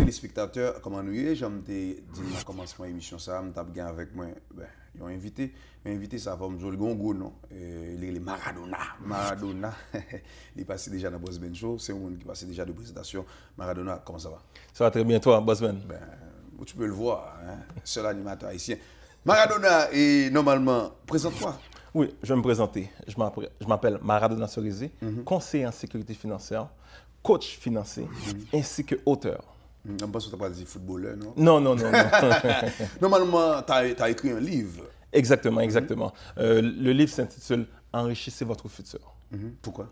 téléspectateurs, comment nous y est, j'aime te dire dans le commencement de l'émission, ça, je t'ai avec moi, ils ont invité. Mais invité, ça va me jouer le gongo, non? Il est Maradona. Maradona, il est passé déjà dans Boss Ben Show, c'est un monde qui passe déjà de présentation. Maradona, comment ça va? Ça va très bien, toi, Boss Ben? Ben, tu peux le voir, hein? Seul animateur haïtien. Maradona, et normalement, présente-toi. Oui, je vais me présenter. Je m'appelle Maradona Cerisé, conseiller en sécurité financière, coach financier, ainsi que auteur. Je pense que tu n'as pas dit footballeur, non? Non, non, non, non. Normalement, tu as écrit un livre. Exactement, exactement. Le livre s'intitule « Enrichissez votre futur ». Pourquoi?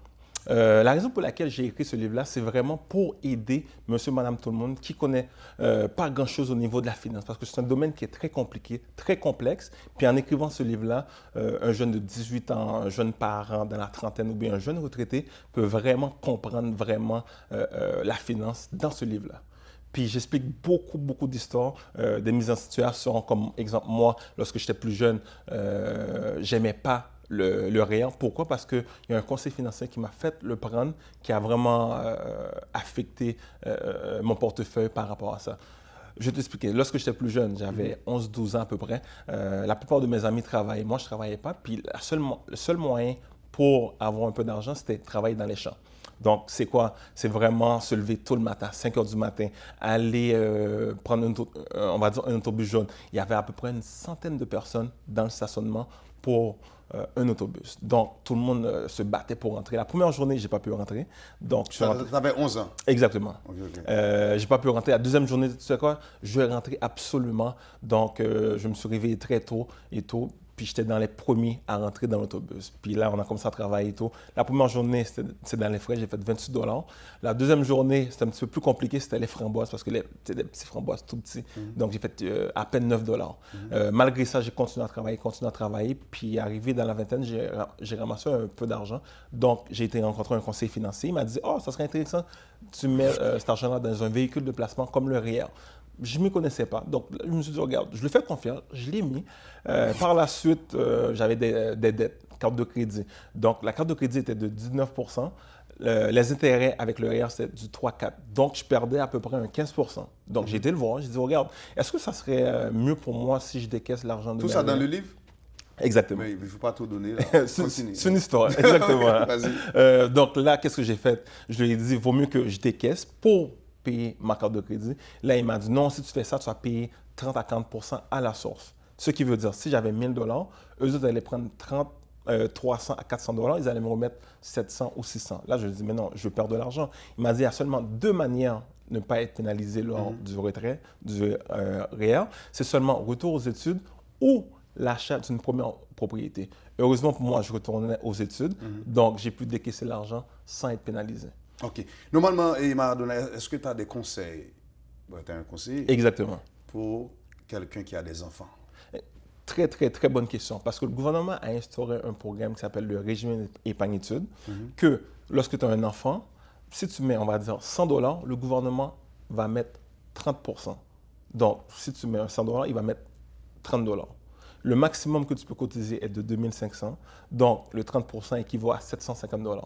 La raison pour laquelle j'ai écrit ce livre-là, c'est vraiment pour aider monsieur, madame, tout le monde qui ne connaît pas grand-chose au niveau de la finance. Parce que c'est un domaine qui est très compliqué, très complexe. Puis en écrivant ce livre-là, un jeune de 18 ans, un jeune parent dans la trentaine ou bien un jeune retraité peut vraiment comprendre vraiment la finance dans ce livre-là. Puis j'explique beaucoup d'histoires, des mises en situation, comme exemple, moi, lorsque j'étais plus jeune, j'aimais pas le REER. Pourquoi? Parce qu'il y a un conseil financier qui m'a fait le prendre, qui a vraiment affecté mon portefeuille par rapport à ça. Je vais t'expliquer. Lorsque j'étais plus jeune, j'avais 11-12 ans à peu près, la plupart de mes amis travaillaient. Moi, je ne travaillais pas. Puis le seul moyen pour avoir un peu d'argent, c'était travailler dans les champs. Donc, c'est quoi? C'est vraiment se lever tôt le matin, 5 heures du matin, aller prendre on va dire un autobus jaune. Il y avait à peu près une centaine de personnes dans le stationnement pour un autobus. Donc, tout le monde se battait pour rentrer. La première journée, je n'ai pas pu rentrer. Donc, Tu avais 11 ans? Exactement. Okay. Je n'ai pas pu rentrer. La deuxième journée, tu sais quoi? Je vais rentrer absolument. Donc, je me suis réveillé très tôt et tout. Puis j'étais dans les premiers à rentrer dans l'autobus. Puis là, on a commencé à travailler et tout. La première journée, c'était dans les frais, j'ai fait 28 $. La deuxième journée, c'était un petit peu plus compliqué, c'était les framboises, parce que c'était des petits framboises tout petits. Donc j'ai fait à peine 9 $. Malgré ça, j'ai continué à travailler. Puis arrivé dans la vingtaine, j'ai ramassé un peu d'argent. Donc j'ai été rencontrer un conseiller financier. Il m'a dit « Oh, ça serait intéressant, tu mets cet argent-là dans un véhicule de placement comme le REER ». Je ne m'y connaissais pas. Donc, je me suis dit, regarde, je lui fais confiance, je l'ai mis. Par la suite, j'avais des dettes, carte de crédit. Donc, la carte de crédit était de 19 %. Les intérêts avec le REER, c'était du 3-4 %. Donc, je perdais à peu près un 15 %. Donc, j'ai été le voir, j'ai dit, regarde, est-ce que ça serait mieux pour moi si je décaisse l'argent de Tout ça dans le livre? Exactement. Mais il ne faut pas tout donner. Là. C'est une histoire, exactement. Vas-y. Donc là, qu'est-ce que j'ai fait? Je lui ai dit, il vaut mieux que je décaisse pour payer ma carte de crédit. Là, il m'a dit, non, si tu fais ça, tu vas payer 30 à 40 % à la source. Ce qui veut dire, si j'avais 1 000 $, eux autres allaient prendre 300 à 400 $, ils allaient me remettre 700 ou 600. Là, je lui ai dit, mais non, je veux perdre de l'argent. Il m'a dit, il y a seulement 2 manières de ne pas être pénalisé lors du retrait, du REER. C'est seulement retour aux études ou l'achat d'une première propriété. Heureusement pour moi, je retournais aux études, donc j'ai pu décaisser l'argent sans être pénalisé. OK. Normalement, Maradona, est-ce que tu as des conseils? Tu as un conseil? Exactement. Pour quelqu'un qui a des enfants? Très bonne question. Parce que le gouvernement a instauré un programme qui s'appelle le régime épargne-études, que lorsque tu as un enfant, si tu mets, on va dire, 100 $, le gouvernement va mettre 30 %. Donc, si tu mets 100 $, il va mettre 30 $. Le maximum que tu peux cotiser est de 2 500. Donc, le 30 % équivaut à 750 $.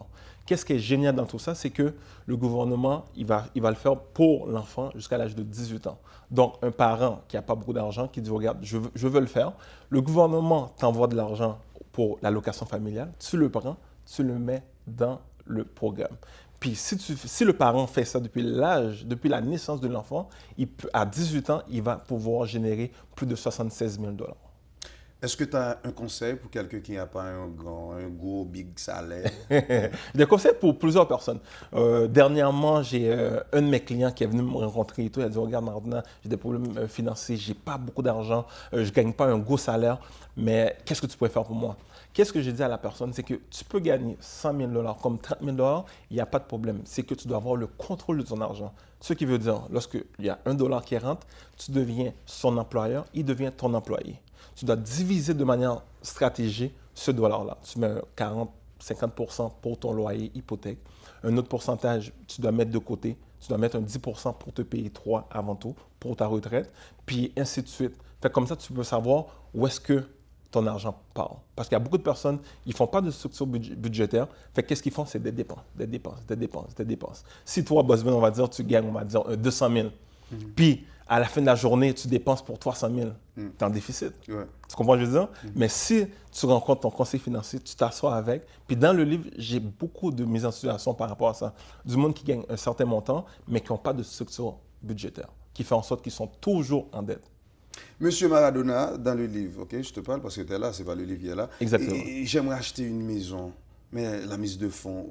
Qu'est-ce qui est génial dans tout ça? C'est que le gouvernement, il va le faire pour l'enfant jusqu'à l'âge de 18 ans. Donc, un parent qui n'a pas beaucoup d'argent, qui dit, regarde, je veux le faire. Le gouvernement t'envoie de l'argent pour l'allocation familiale. Tu le prends, tu le mets dans le programme. Puis, si le parent fait ça depuis la naissance de l'enfant, à 18 ans, il va pouvoir générer plus de 76 000 $. Est-ce que tu as un conseil pour quelqu'un qui n'a pas un gros big salaire? Des conseils pour plusieurs personnes. Dernièrement, j'ai un de mes clients qui est venu me rencontrer et tout. Il a dit, regarde Maradona, j'ai des problèmes financiers, j'ai pas beaucoup d'argent, je ne gagne pas un gros salaire, mais qu'est-ce que tu pourrais faire pour moi? Qu'est-ce que j'ai dit à la personne? C'est que tu peux gagner 100 000 $ comme 30 000 $, il n'y a pas de problème. C'est que tu dois avoir le contrôle de ton argent. Ce qui veut dire, lorsqu'il y a $1 qui rentre, tu deviens son employeur, il devient ton employé. Tu dois diviser de manière stratégique ce dollar-là. Tu mets 40-50 % pour ton loyer, hypothèque. Un autre pourcentage, tu dois mettre de côté. Tu dois mettre un 10 % pour te payer 3 avant tout, pour ta retraite, puis ainsi de suite. Fait comme ça, tu peux savoir où est-ce que ton argent part. Parce qu'il y a beaucoup de personnes, ils ne font pas de structure budgétaire. Fait qu'est-ce qu'ils font? C'est des dépenses. Si toi, Boss Ben, on va dire, tu gagnes, on va dire, 200 000. Puis, à la fin de la journée, tu dépenses pour 300 000. Tu es en déficit. Ouais. Tu comprends ce que je veux dire? Mais si tu rencontres ton conseiller financier, tu t'assois avec. Puis dans le livre, j'ai beaucoup de mises en situation par rapport à ça. Du monde qui gagne un certain montant, mais qui n'ont pas de structure budgétaire, qui fait en sorte qu'ils sont toujours en dette. Monsieur Maradona, dans le livre, ok, je te parle parce que tu es là, c'est pas le livre qui est là. Exactement. Et j'aimerais acheter une maison, mais la mise de fonds,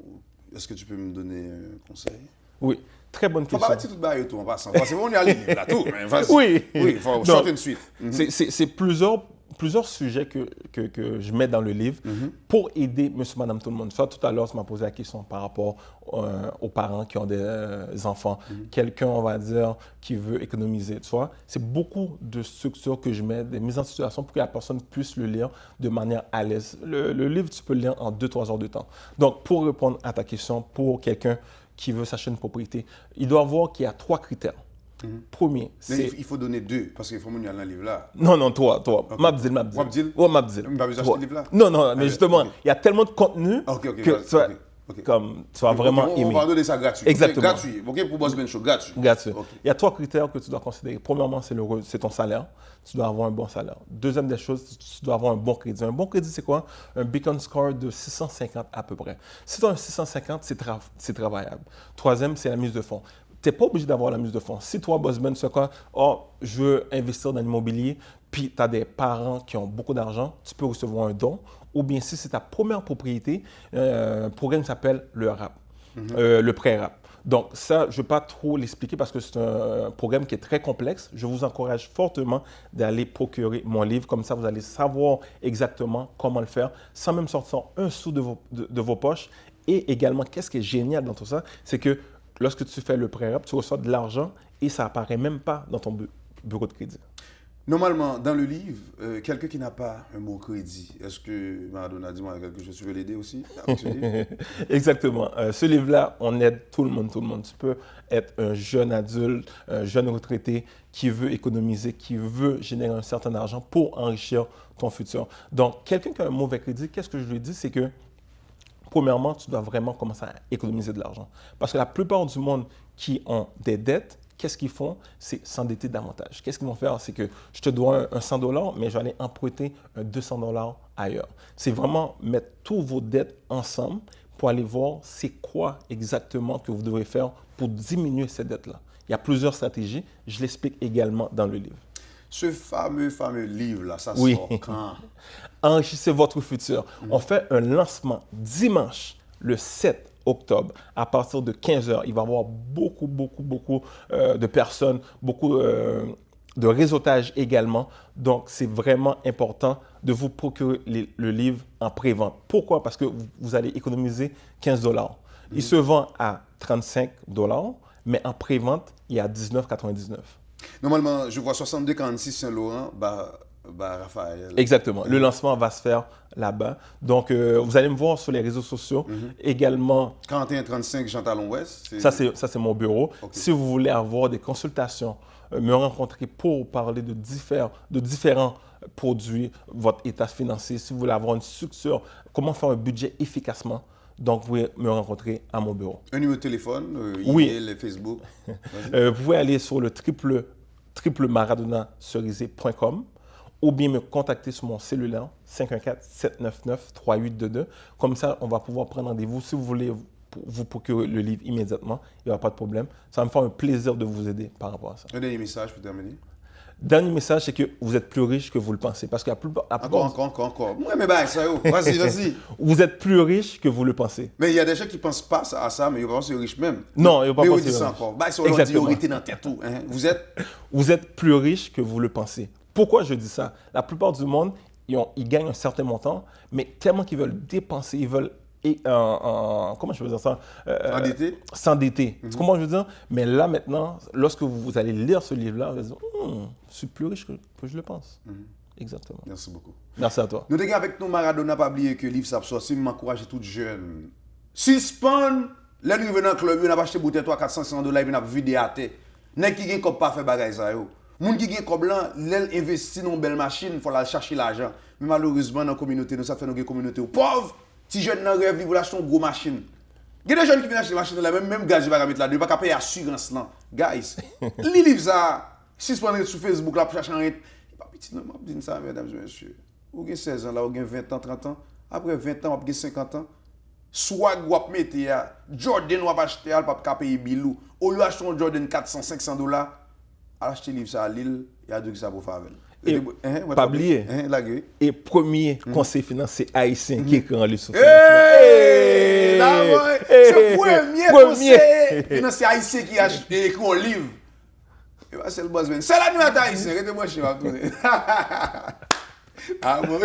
est-ce que tu peux me donner un conseil? Oui, très bonne Faut question. pas mettre tout barre tout en passant. Parce qu'on est à livre là, tout. Mais vas-y. Oui. Oui, il faut Donc, sortir une suite. C'est plusieurs sujets que je mets dans le livre pour aider monsieur, madame, tout le monde. Ça, tout à l'heure, tu m'as posé la question par rapport aux parents qui ont des enfants. Quelqu'un, on va dire, qui veut économiser, tu vois. C'est beaucoup de structures que je mets, des mises en situation pour que la personne puisse le lire de manière à l'aise. Le livre, tu peux le lire en 2-3 heures de temps. Donc, pour répondre à ta question, pour quelqu'un qui veut s'acheter une propriété, il doit voir qu'il y a 3 critères. Premier, Mais c'est... il faut donner 2, parce qu'il faut me dire dans le livre là. Non, toi. Ok. Mabdil. Mabdil? Ouais, Mabdil. Mais pas besoin Toi. d'acheter le livre là? Non, mais Ah, justement, ok. il y a tellement de contenu Ok, que vas-y, tu vas, ok. comme, tu vas vraiment on aimer. va donner ça gratuit. Exactement. Ok, gratuit. Ok, pour Boss Ben Show, gratuit. Gratuit. Ok. Il y a 3 critères que tu dois considérer. Premièrement, c'est ton salaire. Tu dois avoir un bon salaire. Deuxième des choses, tu dois avoir un bon crédit. Un bon crédit, c'est quoi? Un Beacon Score de 650 à peu près. Si tu as un 650, c'est travaillable. Troisième, c'est la mise de fonds. Tu n'es pas obligé d'avoir la mise de fonds. Si toi, Boss Ben, c'est quoi? Oh, je veux investir dans l'immobilier, puis tu as des parents qui ont beaucoup d'argent, tu peux recevoir un don. Ou bien si c'est ta première propriété, un programme qui s'appelle le RAP, le prêt RAP. Donc ça, je ne vais pas trop l'expliquer parce que c'est un programme qui est très complexe. Je vous encourage fortement d'aller procurer mon livre. Comme ça, vous allez savoir exactement comment le faire sans même sortir un sou de vos poches. Et également, qu'est-ce qui est génial dans tout ça, c'est que lorsque tu fais le pré-rap, tu reçois de l'argent et ça n'apparaît même pas dans ton bureau de crédit. Normalement, dans le livre, quelqu'un qui n'a pas un mot crédit, est-ce que Maradona dit moi quelque chose, tu veux l'aider aussi avec ce livre? Exactement. Ce livre-là, on aide tout le monde. Tu peux être un jeune adulte, un jeune retraité qui veut économiser, qui veut générer un certain argent pour enrichir ton futur. Donc, quelqu'un qui a un mauvais crédit, qu'est-ce que je lui dis, c'est que premièrement, tu dois vraiment commencer à économiser de l'argent. Parce que la plupart du monde qui ont des dettes, qu'est-ce qu'ils font? C'est s'endetter davantage. Qu'est-ce qu'ils vont faire? C'est que je te dois un 100 $, mais je vais aller emprunter un 200 $ ailleurs. C'est vraiment mettre tous vos dettes ensemble pour aller voir c'est quoi exactement que vous devez faire pour diminuer ces dettes-là. Il y a plusieurs stratégies. Je l'explique également dans le livre. Ce fameux livre-là, ça Oui. sort quand? Enrichissez votre futur. On fait un lancement dimanche, le 7 octobre, à partir de 15 h. Il va y avoir beaucoup de personnes, beaucoup de réseautage également. Donc, c'est vraiment important de vous procurer le livre en pré-vente. Pourquoi? Parce que vous allez économiser 15 $. Il se vend à 35 $, mais en pré-vente, il est à 19,99 $. Normalement, je vois 62,46 Saint-Laurent, Raphaël. Exactement. Le lancement va se faire là-bas. Donc, vous allez me voir sur les réseaux sociaux. Également, 41,35 Jean Talon-Ouest. ça, c'est mon bureau. Ok. Si vous voulez avoir des consultations, me rencontrer pour parler de différents produits, votre état financier, si vous voulez avoir une structure, comment faire un budget efficacement, donc vous pouvez me rencontrer à mon bureau. Un numéro de téléphone, Oui. email, Facebook. Vas-y. Vous pouvez aller sur le maradonaceriser.com ou bien me contacter sur mon cellulaire 514-799-3822. Comme ça, on va pouvoir prendre rendez-vous. Si vous voulez vous procurer le livre immédiatement, il n'y aura pas de problème. Ça va me faire un plaisir de vous aider par rapport à ça. Un dernier message pour terminer. Dernier message, c'est que vous êtes plus riche que vous le pensez. Parce que Encore. Ouais, mais ça, vas-y. vous êtes plus riche que vous le pensez. Mais il y a des gens qui ne pensent pas à ça, mais ils pensent riches même. Non, ils ne mais pensent ils disent ça encore. Ils sont là, ils ont été dans tête tout. Hein? Vous êtes plus riche que vous le pensez. Pourquoi je dis ça? La plupart du monde, ils gagnent un certain montant, mais tellement qu'ils veulent dépenser, ils veulent comment je veux dire ça? S'endetter. Tu comprends ce que je veux dire? Mais là, maintenant, lorsque vous allez lire ce livre-là, vous allez dire, je suis plus riche que je le pense. Exactement. Merci beaucoup. Merci à toi. Nous, avec nous, Maradona, pas oublier que le livre s'absorbe. Si m'encourage tout jeune. Si spawn, là, nous venons dans le club, nous avons acheté bouteille 300-400 $, nous avons vidé à terre. Nous qui gagne comme pas fait bagaille ça yo. Moun qui gagne comme blanc, l'elle investit dans une belle machine, il faut aller chercher l'argent. Mais malheureusement, dans la communauté, nous ça fait une communauté pauvre. Si jeune nan rêve, il veut acheter une grosse machine. Il y a des jeunes qui viennent acheter des machines là, même gaz, je vais mettre là, ils ne pas payer assurance là. Guys, les livres ça, si vous prenez sur Facebook là pour chercher un rente, pas petit non, je dis ça mesdames et messieurs. Vous avez 16 ans là, vous avez 20 ans, 30 ans, après 20 ans, vous avez 50 ans. Soit vous avez mettre Jordan ou acheter pas payer bilou. Au lieu d'acheter un Jordan 400 500 $, acheter livre ça à Lille, il y a deux qui ça pour faire. Et pas oublier. Et premier conseil financier haïtien qui écrit en livre sur c'est le premier conseil financier haïtien qui a écrit un livre. C'est le boss. C'est l'animateur haïtien. Arrêtez-moi, je vais vous donner. Ah, bon.